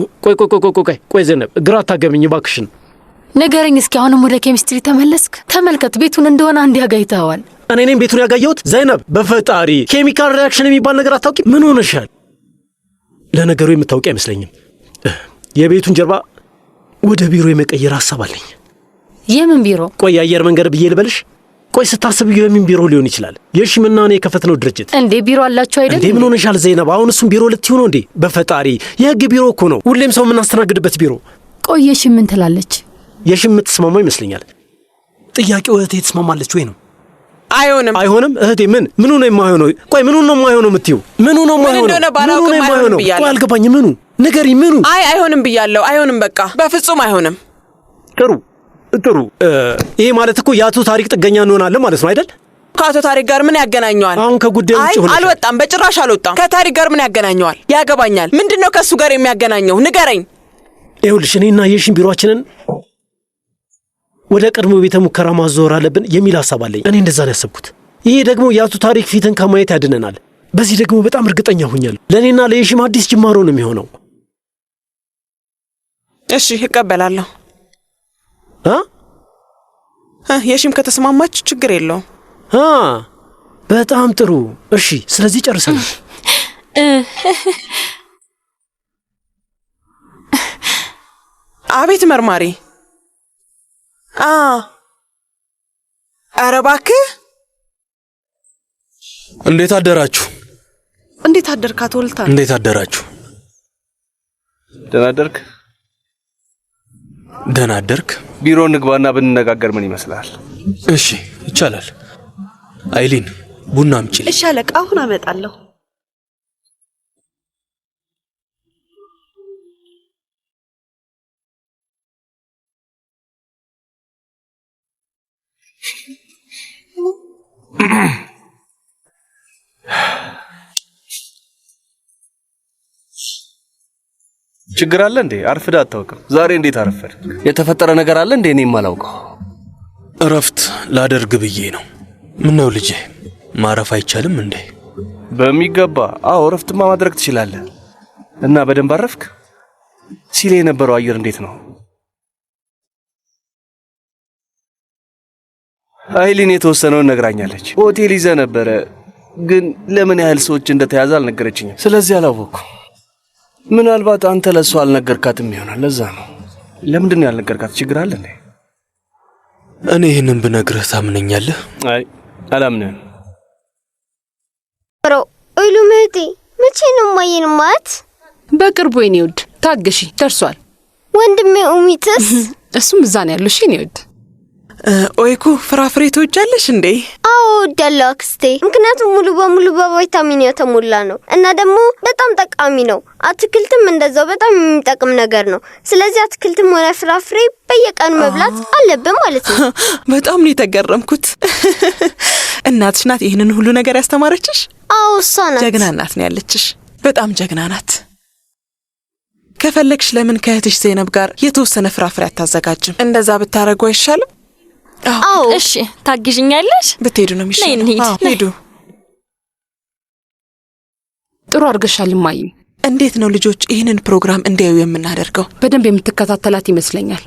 ቆይ ዘነብ፣ ግራ አታገብኝ እባክሽን። ንገረኝ እስኪ። አሁንም ወደ ኬሚስትሪ ተመለስክ? ተመልከት፣ ቤቱን እንደሆነ አንድ ያጋይተዋል። እኔ ነኝ ቤቱን ያጋየሁት? ዘይነብ፣ በፈጣሪ ኬሚካል ሪያክሽን የሚባል ነገር አታውቂ? ምን ሆነሻል? ለነገሩ የምታውቂ አይመስለኝም። የቤቱን ጀርባ ወደ ቢሮ የመቀየር ሐሳብ አለኝ። የምን ቢሮ? ቆይ የአየር መንገድ ብዬ ልበልሽ? ቆይ ስታስብ የምን ቢሮ ሊሆን ይችላል? የሽምና እኔ የከፈትነው ድርጅት እንዴ? ቢሮ አላችሁ አይደል? እንዴ ምን ሆነሻል ዘይነብ? አሁን እሱም ቢሮ ልትዩ ነው እንዴ? በፈጣሪ የህግ ቢሮ እኮ ነው፣ ሁሌም ሰው የምናስተናግድበት ቢሮ። ቆይ የሽም ምን ትላለች? የሽም የምትስማማው ይመስለኛል። ጥያቄው እህቴ ትስማማለች ወይ ነው? አይሆንም እህቴ። ምኑ ነው የማይሆነው? ቆይ ምኑ ነው የማይሆነው የምትይው? ምኑ ነው የማይሆነው? ቆይ አልገባኝም። ምኑ ንገሪ። ምኑ? አይሆንም ብያለሁ። አይሆንም፣ በቃ በፍጹም አይሆንም። ጥሩ። ይሄ ማለት እኮ የአቶ ታሪክ ጥገኛ እንሆናለን ማለት ነው አይደል? ከአቶ ታሪክ ጋር ምን ያገናኘዋል? አሁን ከጉዳዩ ውጭ ሆነ። አልወጣም፣ በጭራሽ አልወጣም። ከታሪክ ጋር ምን ያገናኘዋል? ያገባኛል። ምንድነው ከሱ ጋር የሚያገናኘው? ንገረኝ። ይኸውልሽ እኔና የሽን ቢሮአችንን ወደ ቀድሞ ቤተ ሙከራ ማዞር አለብን የሚል ሐሳብ አለኝ። እኔ እንደዛ ነው ያሰብኩት። ይሄ ደግሞ የአቶ ታሪክ ፊትን ከማየት ያድነናል። በዚህ ደግሞ በጣም እርግጠኛ ሆኛለሁ። ለእኔና ለየሽም አዲስ ጅማሮ ነው የሚሆነው። እሺ እቀበላለሁ። የሽም ከተስማማች ችግር የለውም። በጣም ጥሩ። እሺ ስለዚህ ጨርሰናል። አቤት መርማሪ። ኧረ እባክህ። እንዴት አደራችሁ? እንዴት አደርክ አቶ ወልታን? እንዴት አደራችሁ? ደህና አደርክ? ደህና አደርክ? ቢሮ እንግባና ብንነጋገር ምን ይመስላል? እሺ ይቻላል። አይሊን ቡና አምጪ። እሺ አለቃ፣ አሁን አመጣለሁ። ችግር አለ እንዴ? አርፍዳ አታውቅም። ዛሬ እንዴት አረፈድክ? የተፈጠረ ነገር አለ እንዴ? እኔ የማላውቀው እረፍት ላደርግ ብዬ ነው። ምነው ልጄ ማረፍ አይቻልም እንዴ? በሚገባ አዎ፣ እረፍትማ ማድረግ ትችላለህ። እና በደንብ አረፍክ? ሲል የነበረው አየር እንዴት ነው? አይሊን የተወሰነውን ነግራኛለች። ሆቴል ይዘህ ነበረ፣ ግን ለምን ያህል ሰዎች እንደተያዘ አልነገረችኝም። ስለዚህ አላወቅኩም። ምናልባት አንተ ለእሷ አልነገርካትም ይሆናል። ለዛ ነው። ለምንድን ነው ያልነገርካት? ችግር አለ እንዴ? እኔ ይህንን ብነግርህ ታምነኛለህ? አይ አላምንህም። ኦይሉ ምህቴ መቼ ነው ማየን ማት? በቅርቡ የኔ ውድ ታግሺ፣ ደርሷል። ወንድሜ ኡሚትስ? እሱም እዛ ነው ያለው። እሺ የኔ ውድ። ኦይኩ ፍራፍሬ ትወጃለሽ እንዴ? አዎ እወዳለሁ አክስቴ፣ ምክንያቱም ሙሉ በሙሉ በቫይታሚን የተሞላ ነው እና ደግሞ በጣም ጠቃሚ ነው። አትክልትም እንደዛው በጣም የሚጠቅም ነገር ነው። ስለዚህ አትክልትም ሆነ ፍራፍሬ በየቀኑ መብላት አለብን ማለት ነው። በጣም ነው የተገረምኩት። እናትሽ ናት ይህንን ሁሉ ነገር ያስተማረችሽ? አዎ እሷ ናት። ጀግና እናት ነው ያለችሽ። በጣም ጀግና ናት። ከፈለግሽ ለምን ከእህትሽ ዘይነብ ጋር የተወሰነ ፍራፍሬ አታዘጋጅም? እንደዛ ብታረጉ አይሻልም? አዎ እሺ፣ ታግዥኛለሽ? ብትሄዱ ነው የሚሻለው። ሄዱ። ጥሩ አድርገሻል እማዬ። እንዴት ነው ልጆች ይህንን ፕሮግራም እንዲያዩ የምናደርገው? በደንብ የምትከታተላት ይመስለኛል።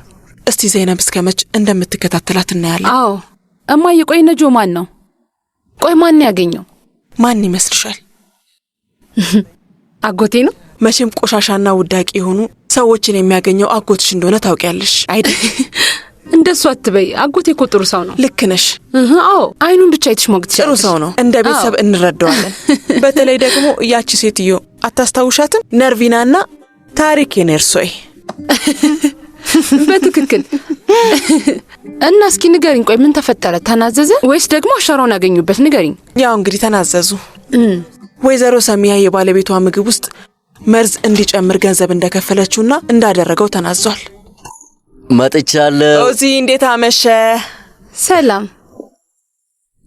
እስቲ ዘይነብ እስከመች እንደምትከታተላት እናያለን። አዎ እማዬ። ቆይ ነጆ ማን ነው? ቆይ ማን ያገኘው? ማን ይመስልሻል? አጎቴ ነው። መቼም ቆሻሻና ውዳቂ የሆኑ ሰዎችን የሚያገኘው አጎትሽ እንደሆነ ታውቂያለሽ አይደል? እንደሱ አትበይ። አጎቴ እኮ ጥሩ ሰው ነው። ልክ ነሽ። አዎ አይኑን ብቻ አይተሽ ሞግት ጥሩ ሰው ነው። እንደ ቤተሰብ እንረዳዋለን። በተለይ ደግሞ ያቺ ሴትዮ አታስታውሻትም? ነርቪናና ታሪክ የነርሶይ በትክክል። እና እስኪ ንገሪኝ፣ ቆይ ምን ተፈጠረ? ተናዘዘ ወይስ ደግሞ አሻራውን ያገኙበት? ንገሪኝ። ያው እንግዲህ ተናዘዙ። ወይዘሮ ሰሚያ የባለቤቷ ምግብ ውስጥ መርዝ እንዲጨምር ገንዘብ እንደከፈለችውና እንዳደረገው ተናዟል። መጥቻለሁ። ኦዚ እንዴት አመሸ? ሰላም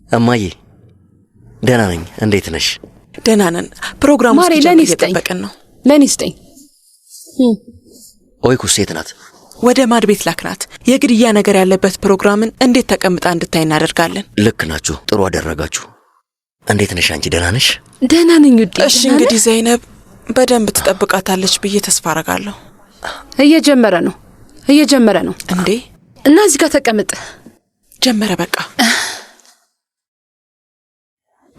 እማዬ። ደህና ነኝ። እንዴት ነሽ? ደህና ነን። ፕሮግራሙ እየተጠበቀን ነው። ለኔ ስጠኝ። ኦይኩ ሴት ናት። ወደ ማድ ቤት ላክናት። የግድያ ነገር ያለበት ፕሮግራምን እንዴት ተቀምጣ እንድታይ እናደርጋለን። ልክ ናችሁ። ጥሩ አደረጋችሁ። እንዴት ነሽ አንቺ? ደህና ነሽ? ደህና ነኝ ውዴ። እሺ እንግዲህ ዘይነብ በደንብ ትጠብቃታለች ብዬ ተስፋ አረጋለሁ። እየጀመረ ነው እንዴ? እና እዚህ ጋር ተቀመጥ። ጀመረ በቃ።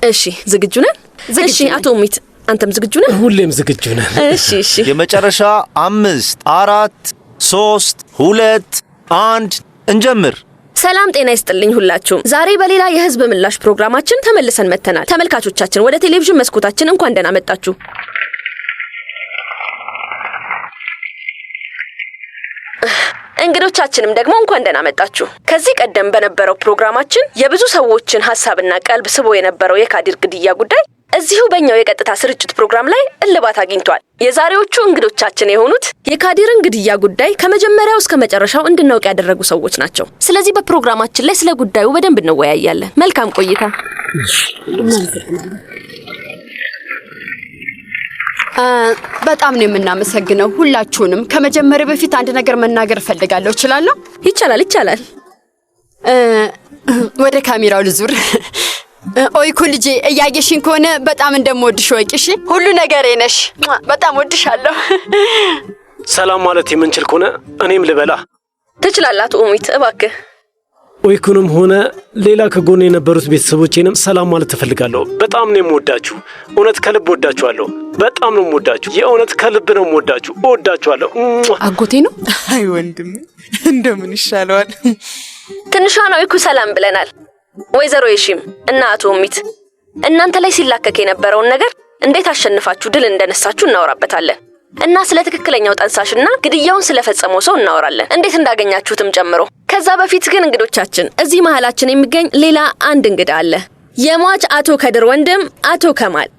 እሺ ዝግጁ ነን? እሺ አቶ ኡሚት አንተም ዝግጁ ነህ? ሁሌም ዝግጁ ነን። እሺ የመጨረሻ 5 4 3 2 1 እንጀምር። ሰላም ጤና ይስጥልኝ ሁላችሁም። ዛሬ በሌላ የህዝብ ምላሽ ፕሮግራማችን ተመልሰን መጥተናል። ተመልካቾቻችን ወደ ቴሌቪዥን መስኮታችን እንኳን ደህና መጣችሁ። እንግዶቻችንም ደግሞ እንኳን ደህና መጣችሁ። ከዚህ ቀደም በነበረው ፕሮግራማችን የብዙ ሰዎችን ሐሳብና ቀልብ ስቦ የነበረው የካዲር ግድያ ጉዳይ እዚሁ በእኛው የቀጥታ ስርጭት ፕሮግራም ላይ እልባት አግኝቷል። የዛሬዎቹ እንግዶቻችን የሆኑት የካዲርን ግድያ ጉዳይ ከመጀመሪያው እስከ መጨረሻው እንድናውቅ ያደረጉ ሰዎች ናቸው። ስለዚህ በፕሮግራማችን ላይ ስለ ጉዳዩ በደንብ እንወያያለን። መልካም ቆይታ። በጣም ነው የምናመሰግነው ሁላችሁንም። ከመጀመሪያ በፊት አንድ ነገር መናገር እፈልጋለሁ። እችላለሁ? ይቻላል። ወደ ካሜራው ልዙር። ኦይኩ ልጄ እያየሽኝ ከሆነ በጣም እንደምወድሽ ወቂሽ። ሁሉ ነገሬ ነሽ። በጣም ወድሻለሁ። ሰላም ማለት የምንችል ከሆነ እኔም ልበላ። ትችላለህ አቶ ኡሚት እባክህ። ኦይኩንም ሆነ ሌላ ከጎኔ የነበሩት ቤተሰቦቼንም ሰላም ማለት እፈልጋለሁ። በጣም ነው የምወዳችሁ። እውነት ከልብ ወዳችኋለሁ። በጣም ነው የምወዳችሁ። የእውነት ከልብ ነው የምወዳችሁ። እወዳችኋለሁ። አጎቴ ነው። አይ ወንድም እንደምን ይሻለዋል። ትንሿ ነው ኦይኩ ሰላም ብለናል። ወይዘሮ የሺም እና አቶ ኡሚት እናንተ ላይ ሲላከክ የነበረውን ነገር እንዴት አሸንፋችሁ ድል እንደነሳችሁ እናወራበታለን እና ስለ ትክክለኛው ጠንሳሽና ግድያውን ስለፈጸመው ሰው እናወራለን፣ እንዴት እንዳገኛችሁትም ጨምሮ። ከዛ በፊት ግን እንግዶቻችን እዚህ መሃላችን የሚገኝ ሌላ አንድ እንግዳ አለ። የሟች አቶ ከድር ወንድም አቶ ከማል።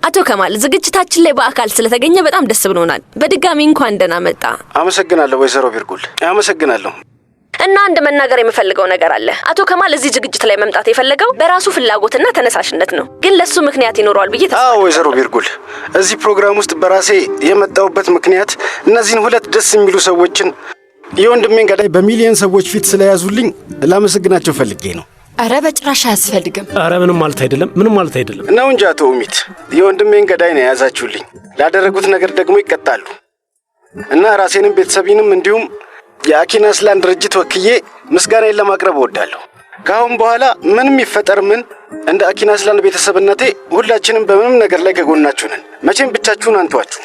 አቶ ከማል ዝግጅታችን ላይ በአካል ስለተገኘ በጣም ደስ ብሎናል። በድጋሚ እንኳን ደህና መጣ። አመሰግናለሁ ወይዘሮ ቢርጉል፣ አመሰግናለሁ። እና አንድ መናገር የምፈልገው ነገር አለ። አቶ ከማል እዚህ ዝግጅት ላይ መምጣት የፈለገው በራሱ ፍላጎትና ተነሳሽነት ነው፣ ግን ለሱ ምክንያት ይኖረዋል ብዬ ተስፋ። አዎ ወይዘሮ ቢርጉል፣ እዚህ ፕሮግራም ውስጥ በራሴ የመጣሁበት ምክንያት እነዚህን ሁለት ደስ የሚሉ ሰዎችን የወንድሜን ገዳይ በሚሊዮን ሰዎች ፊት ስለያዙልኝ ላመሰግናቸው ፈልጌ ነው። አረ በጭራሽ አያስፈልግም። አረ ምንም ማለት አይደለም፣ ምንም ማለት አይደለም ነው እንጂ አቶ ኡሚት የወንድሜን ገዳይ ነው የያዛችሁልኝ። ላደረጉት ነገር ደግሞ ይቀጣሉ እና ራሴንም ቤተሰቤንም እንዲሁም የአኪን አስላን ድርጅት ወክዬ ምስጋናዬን ለማቅረብ እወዳለሁ። ከአሁን በኋላ ምንም ይፈጠር ምን እንደ አኪን አስላን ቤተሰብነቴ ሁላችንም በምንም ነገር ላይ ከጎናችሁ ነን። መቼም ብቻችሁን አንተዋችሁ።